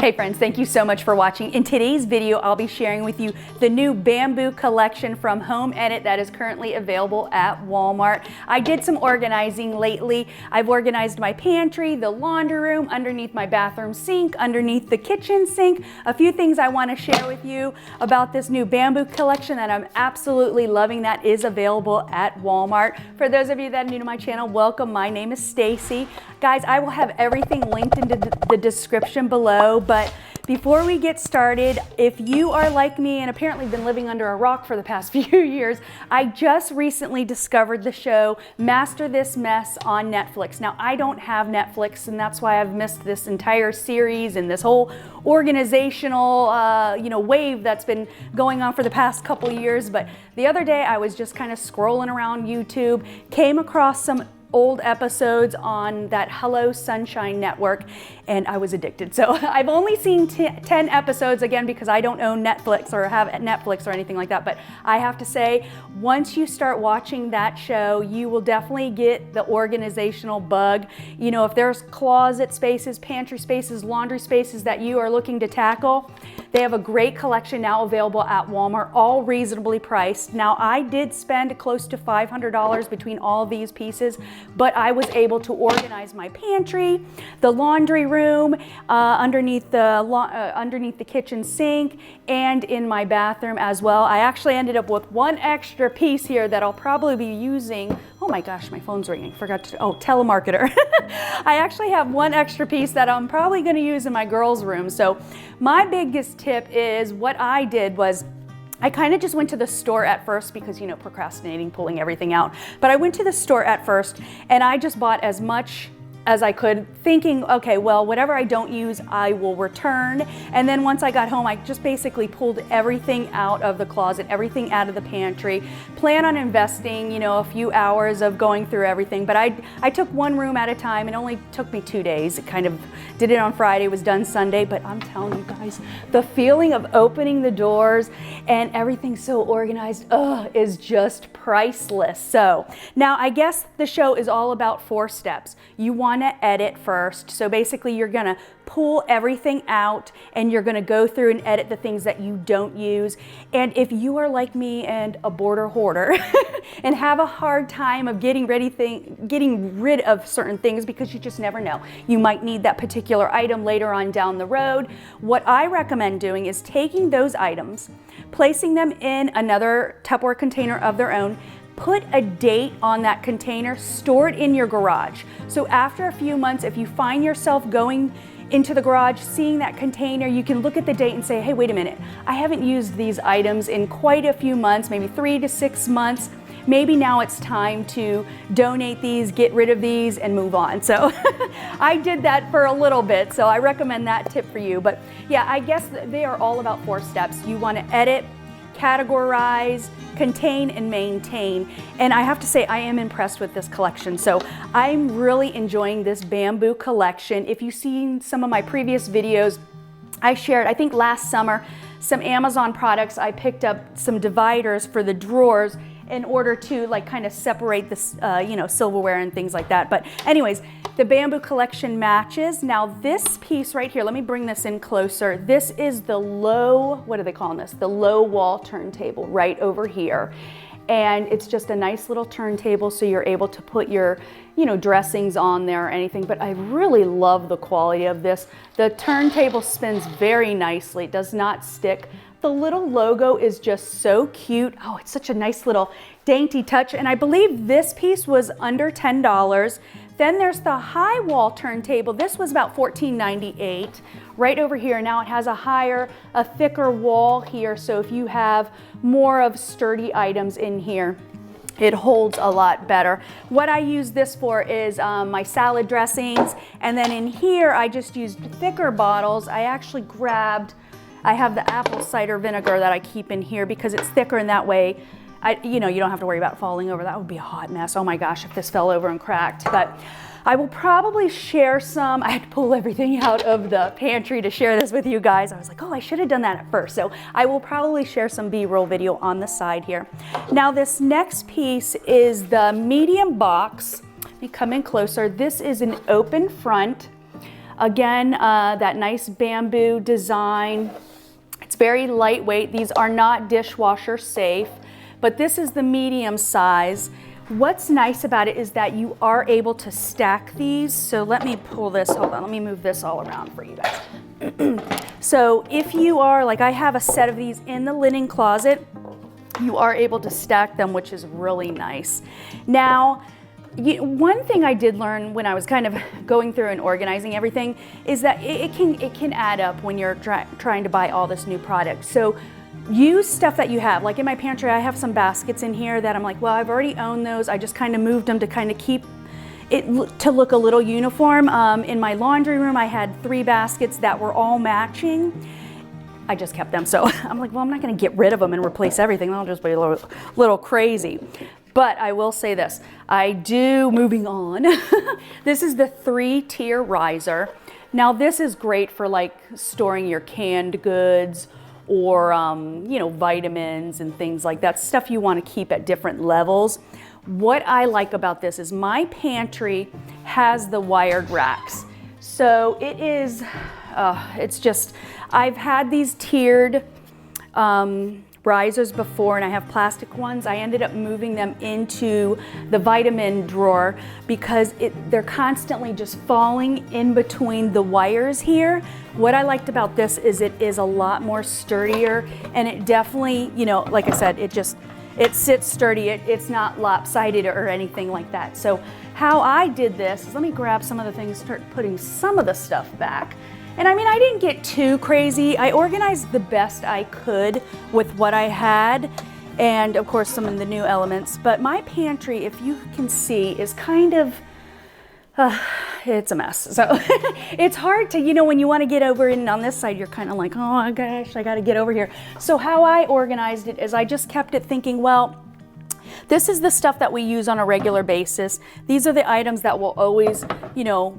Hey friends, thank you so much for watching. In today's video, I'll be sharing with you the new bamboo collection from Home Edit that is currently available at Walmart. I did some organizing lately. I've organized my pantry, the laundry room, underneath my bathroom sink, underneath the kitchen sink. A few things I want to share with you about this new bamboo collection that I'm absolutely loving that is available at Walmart. For those of you that are new to my channel, welcome. My name is Stacey. Guys, I will have everything linked into the description below, but before we get started, if you are like me and apparently been living under a rock for the past few years, I just recently discovered the show Master This Mess on Netflix. Now, I don't have Netflix, and that's why I've missed this entire series and this whole organizational wave that's been going on for the past couple years. But the other day, I was just kind of scrolling around YouTube, came across some old episodes on that Hello Sunshine network, and I was addicted. So I've only seen 10 episodes, again, because I don't own Netflix or have Netflix or anything like that. But I have to say, once you start watching that show, you will definitely get the organizational bug. You know, if there's closet spaces, pantry spaces, laundry spaces that you are looking to tackle, they have a great collection now available at Walmart, all reasonably priced. Now, I did spend close to $500 between all these pieces, but I was able to organize my pantry, the laundry room, underneath the kitchen sink, and in my bathroom as well. I actually ended up with one extra piece here that I'll probably be using. Oh my gosh, my phone's ringing. Forgot to, telemarketer. I actually have one extra piece that I'm probably gonna use in my girls' room. So my biggest tip is what I did was I kind of just went to the store at first because, you know, procrastinating, pulling everything out. But I went to the store at first and I just bought as much as I could, thinking, okay, well, whatever I don't use, I will return. And then once I got home, I just basically pulled everything out of the closet, everything out of the pantry. Plan on investing, you know, a few hours of going through everything. But I took one room at a time. It only took me 2 days. It kind of did it on Friday, was done Sunday. But I'm telling you guys, the feeling of opening the doors and everything so organized, is just priceless. So now I guess the show is all about 4 steps. You want to edit first. So basically you're going to pull everything out and you're going to go through and edit the things that you don't use. And if you are like me and a border hoarder and have a hard time of getting rid of certain things because you just never know, you might need that particular item later on down the road, what I recommend doing is taking those items, placing them in another Tupperware container of their own, put a date on that container, store it in your garage. So after a few months, if you find yourself going into the garage, seeing that container, you can look at the date and say, hey, wait a minute, I haven't used these items in quite a few months, maybe 3 to 6 months. Maybe now it's time to donate these, get rid of these, and move on. So I did that for a little bit, so I recommend that tip for you. But yeah, I guess they are all about 4 steps. You want to edit, categorize, contain, and maintain. And I have to say, I am impressed with this collection. So I'm really enjoying this bamboo collection. If you've seen some of my previous videos, I shared, I think last summer, some Amazon products. I picked up some dividers for the drawers in order to like kind of separate this, silverware and things like that. But anyways, the bamboo collection matches. Now this piece right here, let me bring this in closer. This is the low, what are they calling this? The low wall turntable right over here. And it's just a nice little turntable, so you're able to put your, dressings on there or anything. But I really love the quality of this. The turntable spins very nicely, it does not stick. The little logo is just so cute. Oh, it's such a nice little dainty touch. And I believe this piece was under $10. Then there's the high wall turntable. This was about $14.98 right over here. Now it has a thicker wall here. So if you have more of sturdy items in here, it holds a lot better. What I use this for is my salad dressings. And then in here, I just used thicker bottles. I actually I have the apple cider vinegar that I keep in here because it's thicker, and that way, you don't have to worry about falling over. That would be a hot mess. Oh my gosh, if this fell over and cracked. But I will probably share some. I had to pull everything out of the pantry to share this with you guys. I was like, oh, I should have done that at first. So I will probably share some B-roll video on the side here. Now this next piece is the medium box. Let me come in closer. This is an open front Again, that nice bamboo design. It's very lightweight. These are not dishwasher safe, but this is the medium size. What's nice about it is that you are able to stack these. So let me pull this, hold on, let me move this all around for you guys. So if you are, like I have a set of these in the linen closet, you are able to stack them, which is really nice. Now, one thing I did learn when I was kind of going through and organizing everything is that it can add up when you're trying to buy all this new product. So use stuff that you have. Like in my pantry, I have some baskets in here that I'm like, well, I've already owned those. I just kind of moved them to kind of keep it to look a little uniform. In my laundry room, I had 3 baskets that were all matching. I just kept them. So I'm like, well, I'm not going to get rid of them and replace everything. That'll just be a little crazy. But I will say this, moving on, this is the 3-tier riser. Now this is great for like storing your canned goods or, you know, vitamins and things like that, stuff you want to keep at different levels. What I like about this is my pantry has the wired racks. So it is, it's just, I've had these tiered risers before, and I have plastic ones. I ended up moving them into the vitamin drawer because they're constantly just falling in between the wires here. What I liked about this is it is a lot more sturdier, and it definitely, you know, like I said, it sits sturdy. It's not lopsided or anything like that. So how I did this is, let me grab some of the things, start putting some of the stuff back. And I mean, I didn't get too crazy. I organized the best I could with what I had, and of course some of the new elements. But my pantry, if you can see, is kind of, it's a mess. So it's hard to, you know, when you want to get over and on this side, you're kind of like, oh my gosh, I got to get over here. So how I organized it is I just kept it thinking, well, this is the stuff that we use on a regular basis. These are the items that will always, you know,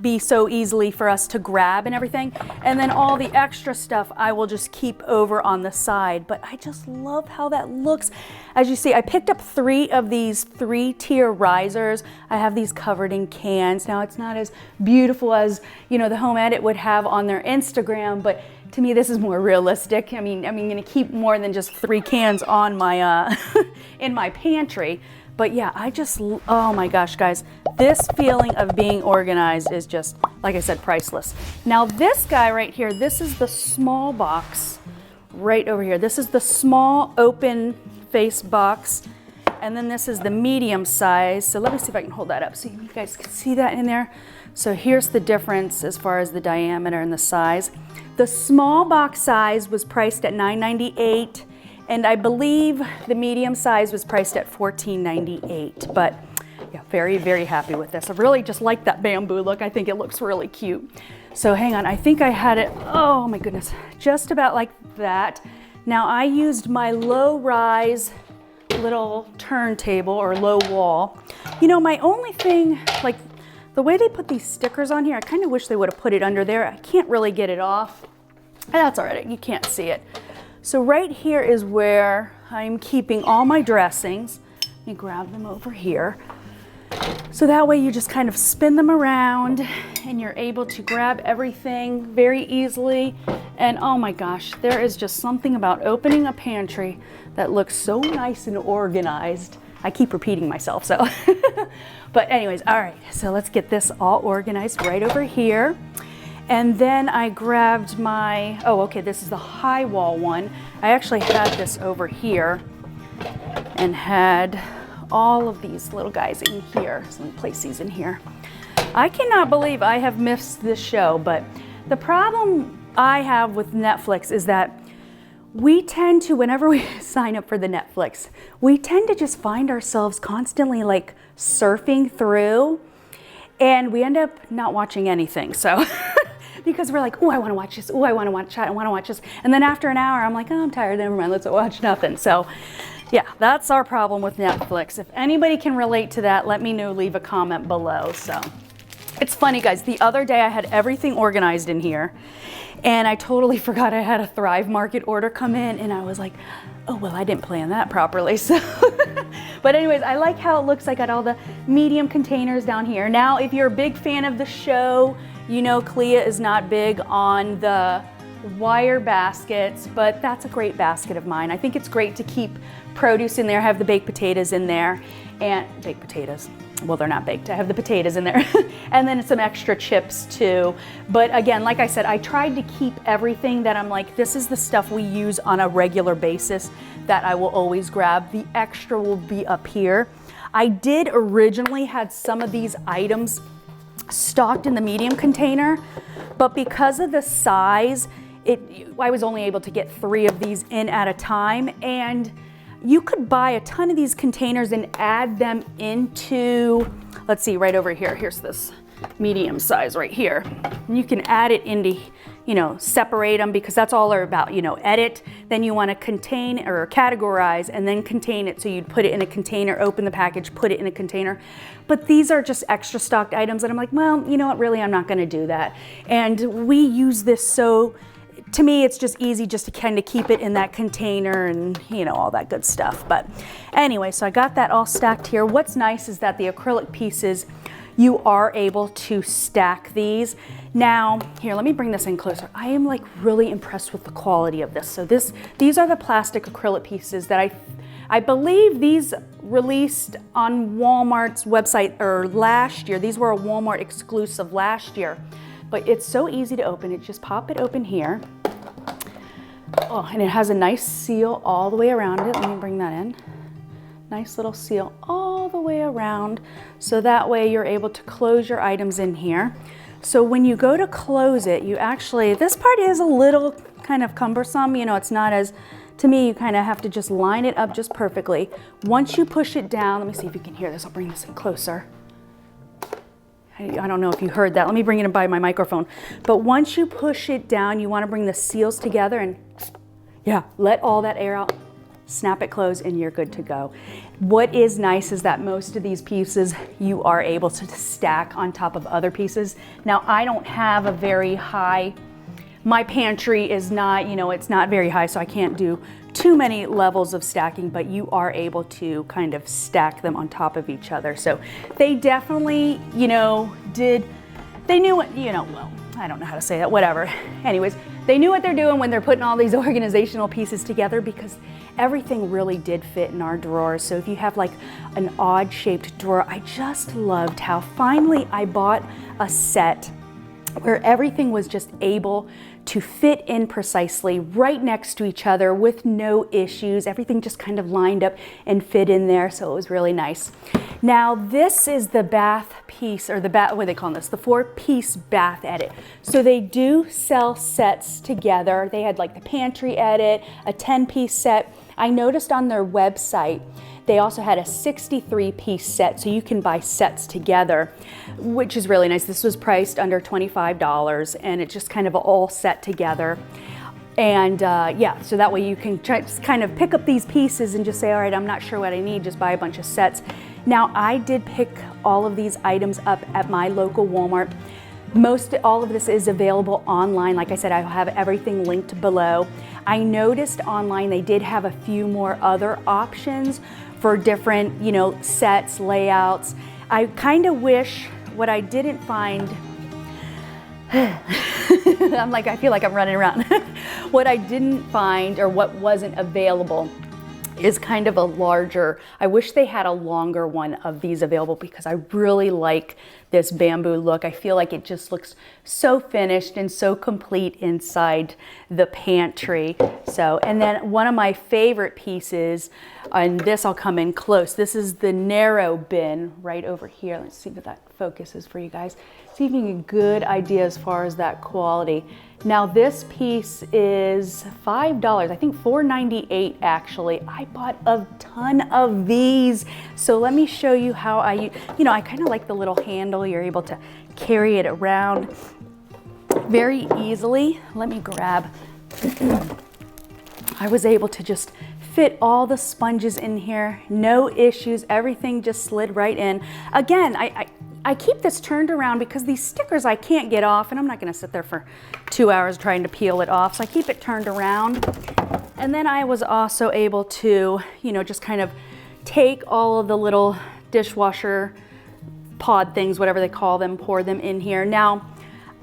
be so easily for us to grab and everything. And then all the extra stuff I will just keep over on the side. But I just love how that looks. As you see, I picked up 3 of these 3-tier risers. I have these covered in cans. Now it's not as beautiful as, you know, the Home Edit would have on their Instagram, but to me this is more realistic. I mean, I'm gonna keep more than just 3 cans on my in my pantry. But yeah, oh my gosh, guys, this feeling of being organized is just, like I said, priceless. Now this guy right here, this is the small box right over here. This is the small open face box. And then this is the medium size. So let me see if I can hold that up so you guys can see that in there. So here's the difference as far as the diameter and the size. The small box size was priced at $9.98. And I believe the medium size was priced at $14.98. But yeah, very, very happy with this. I really just like that bamboo look. I think it looks really cute. So hang on, I think I had it, oh my goodness, just about like that. Now I used my low rise little turntable or low wall. You know, my only thing, like the way they put these stickers on here, I kind of wish they would have put it under there. I can't really get it off. That's all right, you can't see it. So right here is where I'm keeping all my dressings. Let me grab them over here. So that way you just kind of spin them around and you're able to grab everything very easily. And oh my gosh, there is just something about opening a pantry that looks so nice and organized. I keep repeating myself, so. But anyways, all right, so let's get this all organized right over here. And then I grabbed my, oh, okay, this is the high wall one. I actually had this over here and had all of these little guys in here. So let me place these in here. I cannot believe I have missed this show, but the problem I have with Netflix is that we tend to, whenever we sign up for the Netflix, we tend to just find ourselves constantly like surfing through, and we end up not watching anything. So because we're like, oh, I want to watch this. Oh, I want to watch that. I want to watch this. And then after an hour, I'm like, oh, I'm tired. Never mind. Let's watch nothing. So yeah, that's our problem with Netflix. If anybody can relate to that, let me know. Leave a comment below. So it's funny, guys. The other day I had everything organized in here and I totally forgot I had a Thrive Market order come in, and I was like, oh, well, I didn't plan that properly. So, but anyways, I like how it looks. I got all the medium containers down here. Now, if you're a big fan of the show, You know, Clea is not big on the wire baskets, but that's a great basket of mine. I think it's great to keep produce in there, have the baked potatoes in there, and baked potatoes. Well, they're not baked. I have the potatoes in there and then some extra chips too. But again, like I said, I tried to keep everything that I'm like, this is the stuff we use on a regular basis that I will always grab. The extra will be up here. I did originally had some of these items stocked in the medium container, but because of the size, I was only able to get 3 of these in at a time, and you could buy a ton of these containers and add them into, let's see, right over here. Here's this medium size right here. And you can add it into, you know, separate them, because that's all they're about, you know, edit. Then you want to contain or categorize and then contain it. So you'd put it in a container, open the package, put it in a container. But these are just extra stocked items that I'm like, well, you know what, really, I'm not going to do that. And we use this, so to me, it's just easy just to kind of keep it in that container and, you know, all that good stuff. But anyway, so I got that all stacked here. What's nice is that the acrylic pieces, you are able to stack these. Now, here, let me bring this in closer. I am like really impressed with the quality of this. So these are the plastic acrylic pieces that I believe these released on Walmart's website or last year. These were a Walmart exclusive last year. But it's so easy to open. It just pop it open here. Oh, and it has a nice seal all the way around it. Let me bring that in. Nice little seal all the way around. So that way you're able to close your items in here. So when you go to close it, you actually, this part is a little kind of cumbersome. You know, it's not as, to me, you kind of have to just line it up just perfectly. Once you push it down, let me see if you can hear this. I'll bring this in closer. I don't know if you heard that. Let me bring it in by my microphone. But once you push it down, you want to bring the seals together and, yeah, let all that air out, snap it closed, and you're good to go. What is nice is that most of these pieces you are able to stack on top of other pieces. Now, I don't have a very high, my pantry is not, you know, it's not very high, so I can't do too many levels of stacking, but you are able to kind of stack them on top of each other. So they definitely, you know, they knew what, you know, well, I don't know how to say that, whatever. Anyways, they knew what they're doing when they're putting all these organizational pieces together, because everything really did fit in our drawers. So if you have like an odd shaped drawer, I just loved how finally I bought a set where everything was just able to fit in precisely right next to each other with no issues. Everything just kind of lined up and fit in there, so it was really nice. Now this is the bath piece, or the bath, what are they calling this? The 4-piece bath edit. So they do sell sets together. They had like the pantry edit, a 10-piece set. I noticed on their website they also had a 63-piece set, so you can buy sets together, which is really nice. This was priced under $25, and it's just kind of all set together. And yeah, so that way you can just kind of pick up these pieces and just say, all right, I'm not sure what I need, just buy a bunch of sets. Now, I did pick all of these items up at my local Walmart. All of this is available online. Like I said, I have everything linked below. I noticed online they did have a few more other options for different, you know, sets, layouts. I kind of wish, what I didn't find, I'm like, I feel like I'm running around. What I didn't find, or what wasn't available, is kind of a larger, I wish they had a longer one of these available, because I really like this bamboo look. I feel like it just looks so finished and so complete inside the pantry. So, and then one of my favorite pieces, and this I'll come in close, this is the narrow bin right over here. Let's see if that focuses for you guys. See if you can get a good idea as far as that quality. Now this piece is $5, I think $4.98 actually. I bought a ton of these. So let me show you how I kind of like the little handle. You're able to carry it around very easily. Let me grab, I was able to just fit all the sponges in here, no issues, everything just slid right in. Again, I keep this turned around because these stickers I can't get off, and I'm not gonna sit there for 2 hours trying to peel it off, so I keep it turned around. And then I was also able to, you know, just kind of take all of the little dishwasher pod things, whatever they call them, pour them in here. Now,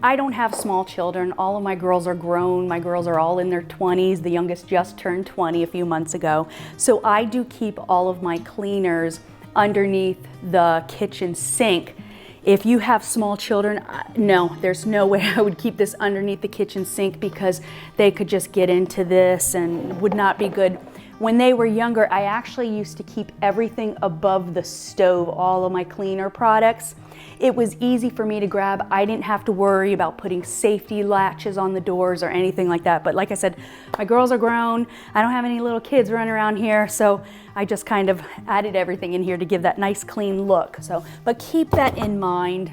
I don't have small children. All of my girls are grown. My girls are all in their 20s. The youngest just turned 20 a few months ago. So I do keep all of my cleaners underneath the kitchen sink. If you have small children, no, there's no way I would keep this underneath the kitchen sink because they could just get into this and would not be good. When they were younger, I actually used to keep everything above the stove, all of my cleaner products. It was easy for me to grab. I didn't have to worry about putting safety latches on the doors or anything like that. But like I said, my girls are grown. I don't have any little kids running around here, so I just kind of added everything in here to give that nice clean look. So, but keep that in mind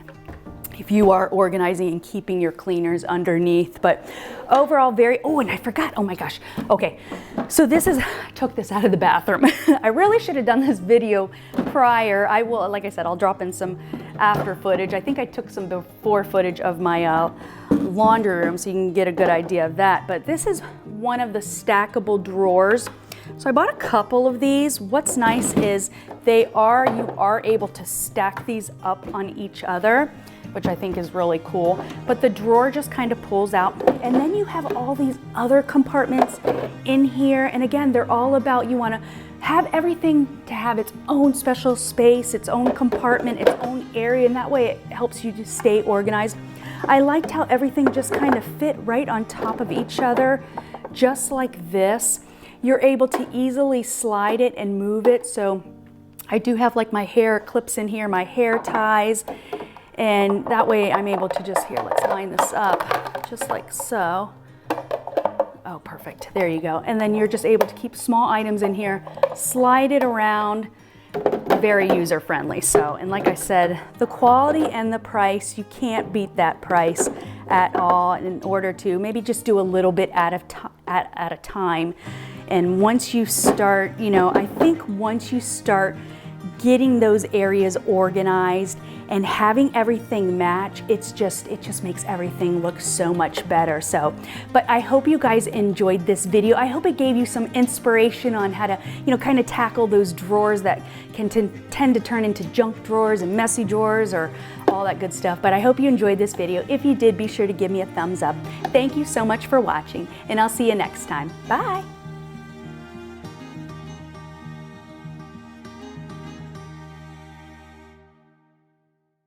if you are organizing and keeping your cleaners underneath. But overall, oh, and I forgot, oh my gosh. Okay, so this is, I took this out of the bathroom. I really should have done this video prior. I will, like I said, I'll drop in some after footage. I think I took some before footage of my laundry room so you can get a good idea of that. But this is one of the stackable drawers. So I bought a couple of these. What's nice is you are able to stack these up on each other, which I think is really cool. But the drawer just kind of pulls out, and then you have all these other compartments in here. And again, they're all about, you wanna have everything to have its own special space, its own compartment, its own area, and that way it helps you to stay organized. I liked how everything just kind of fit right on top of each other, just like this. You're able to easily slide it and move it. So I do have like my hair clips in here, my hair ties, and that way I'm able to just, here, let's line this up, just like so. Oh, perfect, there you go. And then you're just able to keep small items in here, slide it around, very user-friendly. So, and like I said, the quality and the price, you can't beat that price at all in order to maybe just do a little bit at a time. And once you start, I think once you start getting those areas organized and having everything match, it just makes everything look so much better. So, but I hope you guys enjoyed this video. I hope it gave you some inspiration on how to, kind of tackle those drawers that can tend to turn into junk drawers and messy drawers or all that good stuff. But I hope you enjoyed this video. If you did, be sure to give me a thumbs up. Thank you so much for watching, and I'll see you next time. Bye.